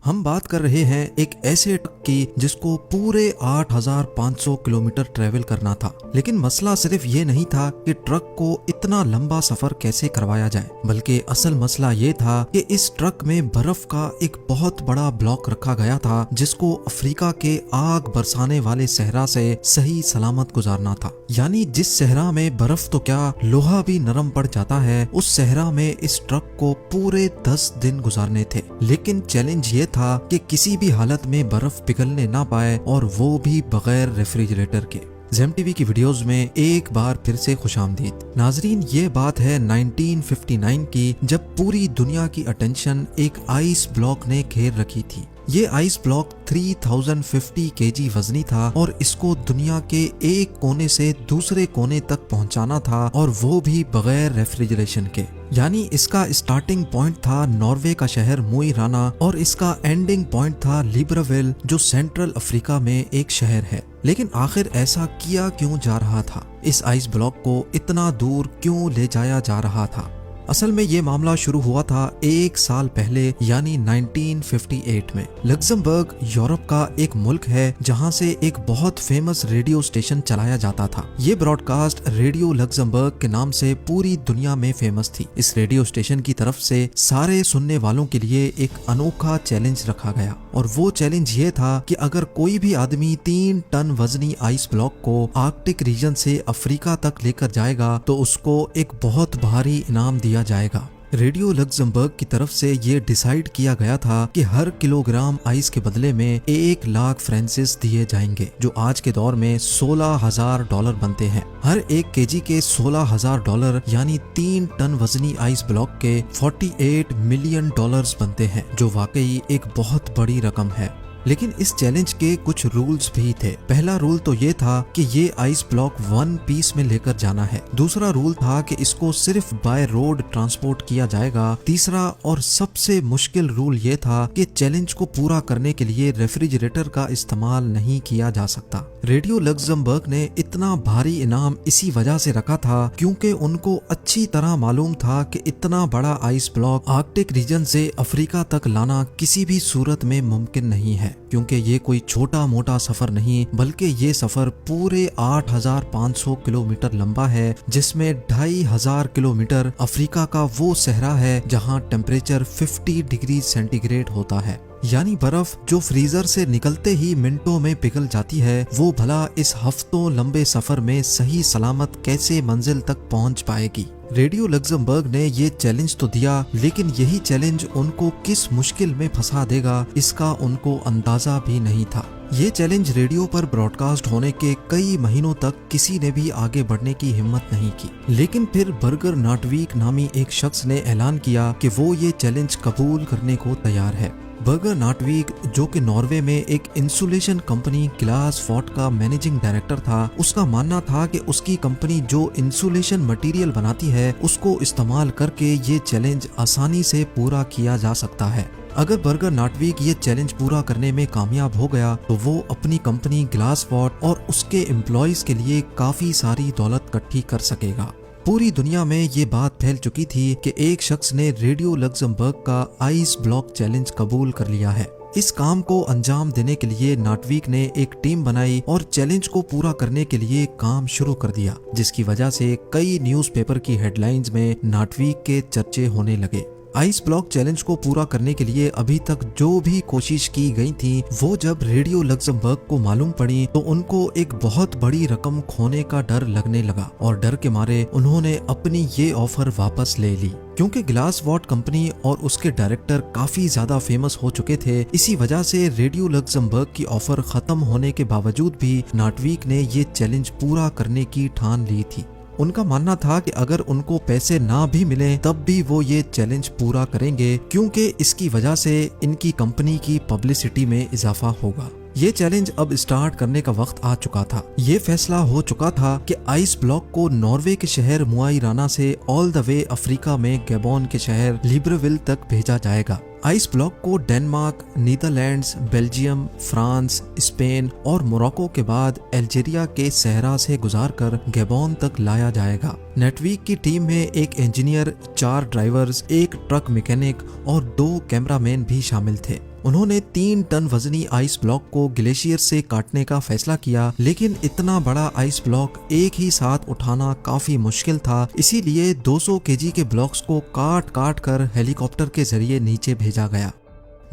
हम बात कर रहे हैं एक ऐसे ट्रक की जिसको पूरे 8500 किलोमीटर ट्रेवल करना था। लेकिन मसला सिर्फ ये नहीं था कि ट्रक को इतना लंबा सफर कैसे करवाया जाए, बल्कि असल मसला ये था कि इस ट्रक में बर्फ का एक बहुत बड़ा ब्लॉक रखा गया था जिसको अफ्रीका के आग बरसाने वाले सहरा से सही सलामत गुजारना था। यानी जिस सहरा में बर्फ तो क्या लोहा भी नरम पड़ जाता है, उस सहरा में इस ट्रक को पूरे 10 दिन गुजारने थे। लेकिन चैलेंज ये था कि किसी भी हालत में बर्फ पिघलने ना पाए, और वो भी बगैर रेफ्रिजरेटर के। ज़ेम टीवी की वीडियोस में एक बार फिर से खुशामदीद। नाजरीन, ये बात है 1959 की, जब पूरी दुनिया की अटेंशन एक आइस ब्लॉक ने घेर रखी थी। ये आइस ब्लॉक 3050 केजी वजनी था और इसको दुनिया के एक कोने से दूसरे कोने तक पहुंचाना था, और वो भी बगैर रेफ्रिजरेशन के। यानी इसका स्टार्टिंग पॉइंट था नॉर्वे का शहर मोई राना, और इसका एंडिंग पॉइंट था लिब्राविल, जो सेंट्रल अफ्रीका में एक शहर है। लेकिन आखिर ऐसा किया क्यों जा रहा था? इस आइस ब्लॉक को इतना दूर क्यों ले जाया जा रहा था? असल में ये मामला शुरू हुआ था एक साल पहले, यानी 1958 में। लग्जमबर्ग यूरोप का एक मुल्क है जहां से एक बहुत फेमस रेडियो स्टेशन चलाया जाता था। ये ब्रॉडकास्ट रेडियो लग्जमबर्ग के नाम से पूरी दुनिया में फेमस थी। इस रेडियो स्टेशन की तरफ से सारे सुनने वालों के लिए एक अनोखा चैलेंज रखा गया, और वो चैलेंज ये था कि अगर कोई भी आदमी 3 टन वजनी आइस ब्लॉक को आर्कटिक रीजन से अफ्रीका तक लेकर जाएगा तो उसको एक बहुत भारी इनाम दिया जाएगा। रेडियो लग्जमबर्ग की तरफ से ये डिसाइड किया गया था कि हर किलोग्राम आइस के बदले में 1 लाख फ्रांसिस दिए जाएंगे, जो आज के दौर में $16,000 बनते हैं। हर 1 केजी के $16,000 यानी 3 टन वजनी आइस ब्लॉक के $48 मिलियन बनते हैं, जो वाकई एक बहुत बड़ी रकम है। लेकिन इस चैलेंज के कुछ रूल्स भी थे। पहला रूल तो ये था कि ये आइस ब्लॉक 1 पीस में लेकर जाना है। दूसरा रूल था कि इसको सिर्फ बाय रोड ट्रांसपोर्ट किया जाएगा। तीसरा और सबसे मुश्किल रूल ये था कि चैलेंज को पूरा करने के लिए रेफ्रिजरेटर का इस्तेमाल नहीं किया जा सकता। रेडियो लग्जमबर्ग ने इतना भारी इनाम इसी वजह से रखा था क्योंकि उनको अच्छी तरह मालूम था कि इतना बड़ा आइस ब्लॉक आर्कटिक रीजन से अफ्रीका तक लाना किसी भी सूरत में मुमकिन नहीं है, क्योंकि ये कोई छोटा मोटा सफर नहीं, बल्कि ये सफर पूरे 8500 किलोमीटर लंबा है, जिसमें 2500 किलोमीटर अफ्रीका का वो सहरा है जहां टेम्परेचर 50 डिग्री सेंटीग्रेड होता है। यानी बर्फ जो फ्रीजर से निकलते ही मिनटों में पिघल जाती है, वो भला इस हफ्तों लंबे सफर में सही सलामत कैसे मंजिल तक पहुंच पाएगी? रेडियो लग्जमबर्ग ने ये चैलेंज तो दिया, लेकिन यही चैलेंज उनको किस मुश्किल में फंसा देगा इसका उनको अंदाजा भी नहीं था। ये चैलेंज रेडियो पर ब्रॉडकास्ट होने के कई महीनों तक किसी ने भी आगे बढ़ने की हिम्मत नहीं की। लेकिन फिर बर्गर नाटवीक नामी एक शख्स ने ऐलान किया कि वो ये चैलेंज कबूल करने को तैयार है। बर्गर नाटवीक, जो कि नॉर्वे में एक इंसुलेशन कंपनी ग्लास फॉर्ट का मैनेजिंग डायरेक्टर था, उसका मानना था कि उसकी कंपनी जो इंसुलेशन मटेरियल बनाती है उसको इस्तेमाल करके ये चैलेंज आसानी से पूरा किया जा सकता है। अगर बर्गर नाटवीक ये चैलेंज पूरा करने में कामयाब हो गया तो वो अपनी कंपनी ग्लास फॉर्ट और उसके एम्प्लॉयज के लिए काफी सारी दौलत इकट्ठी कर सकेगा। पूरी दुनिया में ये बात फैल चुकी थी कि एक शख्स ने रेडियो लग्जमबर्ग का आइस ब्लॉक चैलेंज कबूल कर लिया है। इस काम को अंजाम देने के लिए नाटवीक ने एक टीम बनाई और चैलेंज को पूरा करने के लिए काम शुरू कर दिया, जिसकी वजह से कई न्यूज़पेपर की हेडलाइंस में नाटवीक के चर्चे होने लगे। आइस ब्लॉक चैलेंज को पूरा करने के लिए अभी तक जो भी कोशिश की गई थी, वो जब रेडियो लग्जमबर्ग को मालूम पड़ी तो उनको एक बहुत बड़ी रकम खोने का डर लगने लगा, और डर के मारे उन्होंने अपनी ये ऑफर वापस ले ली। क्योंकि ग्लास वॉट कंपनी और उसके डायरेक्टर काफी ज्यादा फेमस हो चुके थे, इसी वजह से रेडियो लग्जमबर्ग की ऑफर खत्म होने के बावजूद भी नाटवीक ने ये चैलेंज पूरा करने की ठान ली थी। उनका मानना था कि अगर उनको पैसे ना भी मिले तब भी वो ये चैलेंज पूरा करेंगे, क्योंकि इसकी वजह से इनकी कंपनी की पब्लिसिटी में इजाफा होगा। ये चैलेंज अब स्टार्ट करने का वक्त आ चुका था। ये फैसला हो चुका था कि आइस ब्लॉक को नॉर्वे के शहर मोई राना से ऑल द वे अफ्रीका में गैबोन के शहर लिब्राविल तक भेजा जाएगा। आइस ब्लॉक को Denmark, Netherlands, Belgium, France, Spain और मोरक्को के बाद अल्जीरिया के सहरा से गुजारकर गैबोन तक लाया जाएगा। नेटवीक की टीम में एक इंजीनियर, 4 ड्राइवर्स, एक ट्रक मैकेनिक और 2 कैमरामैन भी शामिल थे। उन्होंने 3 टन वजनी आइस ब्लॉक को ग्लेशियर से काटने का फैसला किया, लेकिन इतना बड़ा आइस ब्लॉक एक ही साथ उठाना काफी मुश्किल था। इसीलिए 200 केजी के ब्लॉक्स को काट काट कर हेलीकॉप्टर के जरिए नीचे भेजा गया।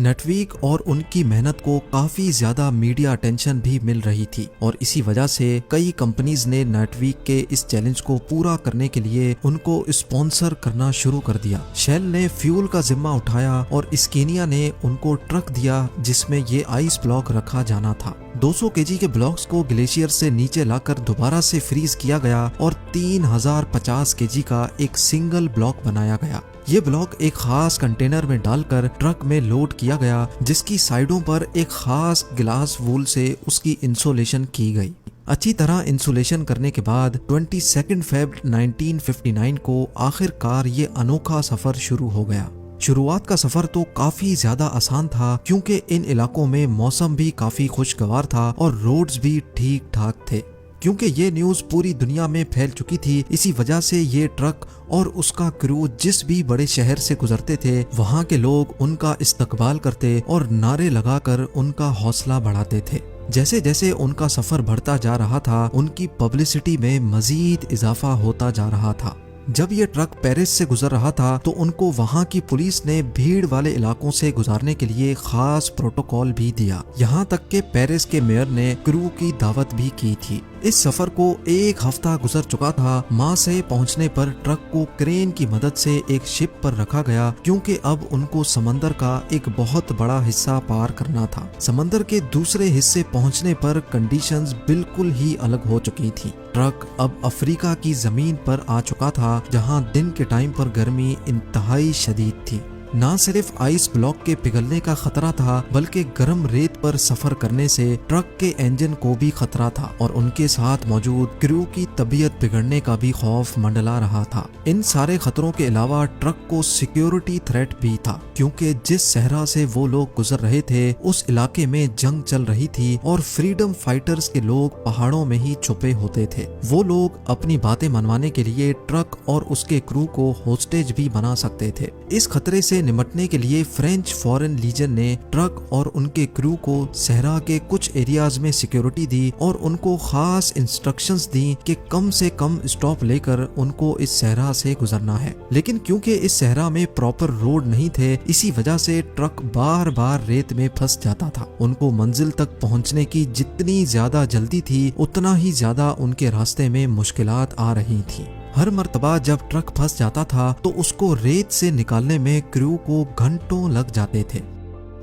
नटविक और उनकी मेहनत को काफी ज्यादा मीडिया अटेंशन भी मिल रही थी और इसी वजह से कई कंपनीज ने नटविक के इस चैलेंज को पूरा करने के लिए उनको स्पॉन्सर करना शुरू कर दिया। शेल ने फ्यूल का जिम्मा उठाया और स्केनिया ने उनको ट्रक दिया जिसमें ये आइस ब्लॉक रखा जाना था। 200 केजी के ब्लॉक्स को ग्लेशियर से नीचे लाकर दोबारा से फ्रीज किया गया और 3050 केजी का एक सिंगल ब्लॉक बनाया गया। ये ब्लॉक एक खास कंटेनर में डालकर ट्रक में लोड किया गया, जिसकी साइडों पर एक खास ग्लास वूल से उसकी इंसुलेशन की गई। अच्छी तरह इंसुलेशन करने के बाद 22 फरवरी 1959 को आखिरकार ये अनोखा सफर शुरू हो गया। शुरुआत का सफर तो काफी ज्यादा आसान था क्योंकि इन इलाकों में मौसम भी काफी खुशगवार था और रोड्स भी ठीक ठाक थे। क्योंकि ये न्यूज पूरी दुनिया में फैल चुकी थी, इसी वजह से ये ट्रक और उसका क्रू जिस भी बड़े शहर से गुजरते थे, वहाँ के लोग उनका इस्तकबाल करते और नारे लगाकर उनका हौसला बढ़ाते थे। जैसे जैसे उनका सफर बढ़ता जा रहा था, उनकी पब्लिसिटी में मजीद इजाफा होता जा रहा था। जब ये ट्रक पेरिस से गुजर रहा था तो उनको वहाँ की पुलिस ने भीड़ वाले इलाकों से गुजारने के लिए खास प्रोटोकॉल भी दिया। यहाँ तक के पेरिस के मेयर ने क्रू की दावत भी की थी। इस सफर को एक हफ्ता गुजर चुका था। माँ से पहुँचने पर ट्रक को क्रेन की मदद से एक शिप पर रखा गया क्योंकि अब उनको समंदर का एक बहुत बड़ा हिस्सा पार करना था। समंदर के दूसरे हिस्से पहुँचने पर कंडीशंस बिल्कुल ही अलग हो चुकी थी। ट्रक अब अफ्रीका की जमीन पर आ चुका था जहां दिन के टाइम पर गर्मी इंतहाई शदीद थी। न सिर्फ आइस ब्लॉक के पिघलने का खतरा था, बल्कि गर्म रेत पर सफर करने से ट्रक के इंजन को भी खतरा था और उनके साथ मौजूद क्रू की तबीयत बिगड़ने का भी खौफ मंडला रहा था। इन सारे खतरों के अलावा ट्रक को सिक्योरिटी थ्रेट भी था क्योंकि जिस सहरा से वो लोग गुजर रहे थे उस इलाके में जंग चल रही थी और फ्रीडम फाइटर्स के लोग पहाड़ों में ही छुपे होते थे। वो लोग अपनी बातें मनवाने के लिए ट्रक और उसके क्रू को होस्टेज भी बना सकते थे। इस खतरे से निपटने के लिए फ्रेंच फॉरेन लीजन ने ट्रक और उनके क्रू को सहरा के कुछ एरियाज में सिक्योरिटी दी और उनको खास इंस्ट्रक्शंस दी कि कम से कम स्टॉप लेकर उनको इस सहरा से गुजरना है। लेकिन क्योंकि इस सहरा में प्रॉपर रोड नहीं थे, इसी वजह से ट्रक बार बार रेत में फंस जाता था। उनको मंजिल तक पहुंचने की जितनी ज्यादा जल्दी थी, उतना ही ज्यादा उनके रास्ते में मुश्किलात आ रही थी। हर मर्तबा जब ट्रक फंस जाता था तो उसको रेत से निकालने में क्रू को घंटों लग जाते थे।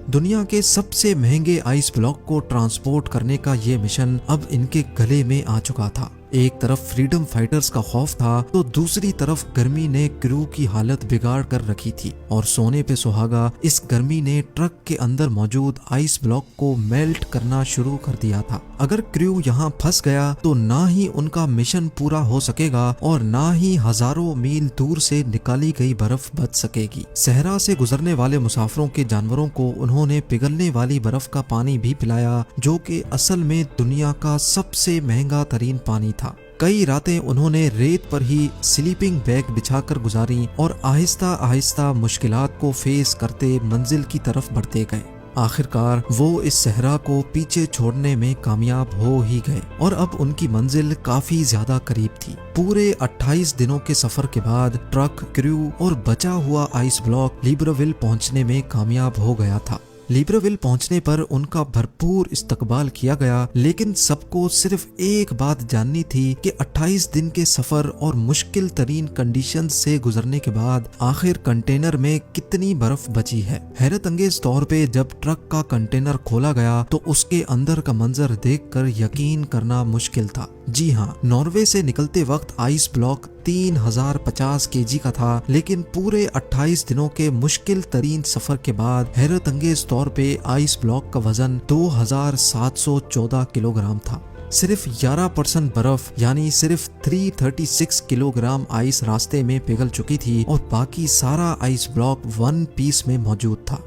दुनिया के सबसे महंगे आइस ब्लॉक को ट्रांसपोर्ट करने का ये मिशन अब इनके गले में आ चुका था। एक तरफ फ्रीडम फाइटर्स का खौफ था तो दूसरी तरफ गर्मी ने क्रू की हालत बिगाड़ कर रखी थी और सोने पे सुहागा इस गर्मी ने ट्रक के अंदर मौजूद आइस ब्लॉक को मेल्ट करना शुरू कर दिया था। अगर क्रू यहाँ फंस गया तो ना ही उनका मिशन पूरा हो सकेगा और ना ही हजारों मील दूर से निकाली गई बर्फ बच सकेगी। सहरा से गुजरने वाले मुसाफिरों के जानवरों को उन्होंने पिघलने वाली बर्फ का पानी भी पिलाया, जो कि असल में दुनिया का सबसे महंगा तरीन पानी था। कई रातें उन्होंने रेत पर ही स्लीपिंग बैग बिछाकर गुजारी और आहिस्ता आहिस्ता मुश्किलात को फेस करते मंजिल की तरफ बढ़ते गए। आखिरकार वो इस सहरा को पीछे छोड़ने में कामयाब हो ही गए और अब उनकी मंजिल काफी ज्यादा करीब थी। पूरे 28 दिनों के सफर के बाद ट्रक, क्रू और बचा हुआ आइस ब्लॉक लिब्रेविल पहुंचने में कामयाब हो गया था। लिब्रेविल पहुंचने पर उनका भरपूर इस्तकबाल किया गया, लेकिन सबको सिर्फ एक बात जाननी थी कि 28 दिन के सफर और मुश्किल तरीन कंडीशन से गुजरने के बाद आखिर कंटेनर में कितनी बर्फ बची है। हैरत अंगेज तौर पे जब ट्रक का कंटेनर खोला गया तो उसके अंदर का मंजर देखकर यकीन करना मुश्किल था। जी हाँ, नॉर्वे से निकलते वक्त आइस ब्लॉक 3050 केजी का था, लेकिन पूरे 28 दिनों के मुश्किल तरीन सफर के बाद हैरत अंगेज तौर पे आइस ब्लॉक का वजन 2714 किलोग्राम था। सिर्फ 11% बर्फ यानी सिर्फ 336 किलोग्राम आइस रास्ते में पिघल चुकी थी और बाकी सारा आइस ब्लॉक वन पीस में मौजूद था।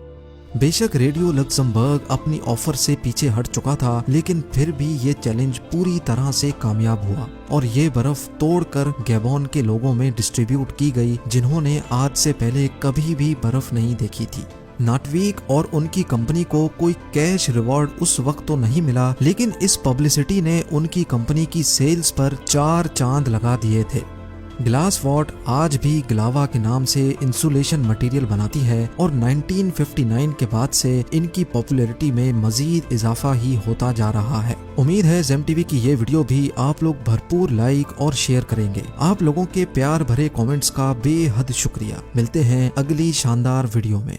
बेशक रेडियो लक्समबर्ग अपनी ऑफर से पीछे हट चुका था, लेकिन फिर भी ये चैलेंज पूरी तरह से कामयाब हुआ और ये बर्फ तोड़कर गैबोन के लोगों में डिस्ट्रीब्यूट की गई, जिन्होंने आज से पहले कभी भी बर्फ नहीं देखी थी। नाटवीक और उनकी कंपनी को कोई कैश रिवॉर्ड उस वक्त तो नहीं मिला, लेकिन इस पब्लिसिटी ने उनकी कंपनी की सेल्स पर 4 चांद लगा दिए थे। ग्लास वॉट आज भी ग्लावा के नाम से इंसुलेशन मटेरियल बनाती है और 1959 के बाद से इनकी पॉपुलैरिटी में मजीद इजाफा ही होता जा रहा है। उम्मीद है जेम टीवी की ये वीडियो भी आप लोग भरपूर लाइक और शेयर करेंगे। आप लोगों के प्यार भरे कमेंट्स का बेहद शुक्रिया। मिलते हैं अगली शानदार वीडियो में।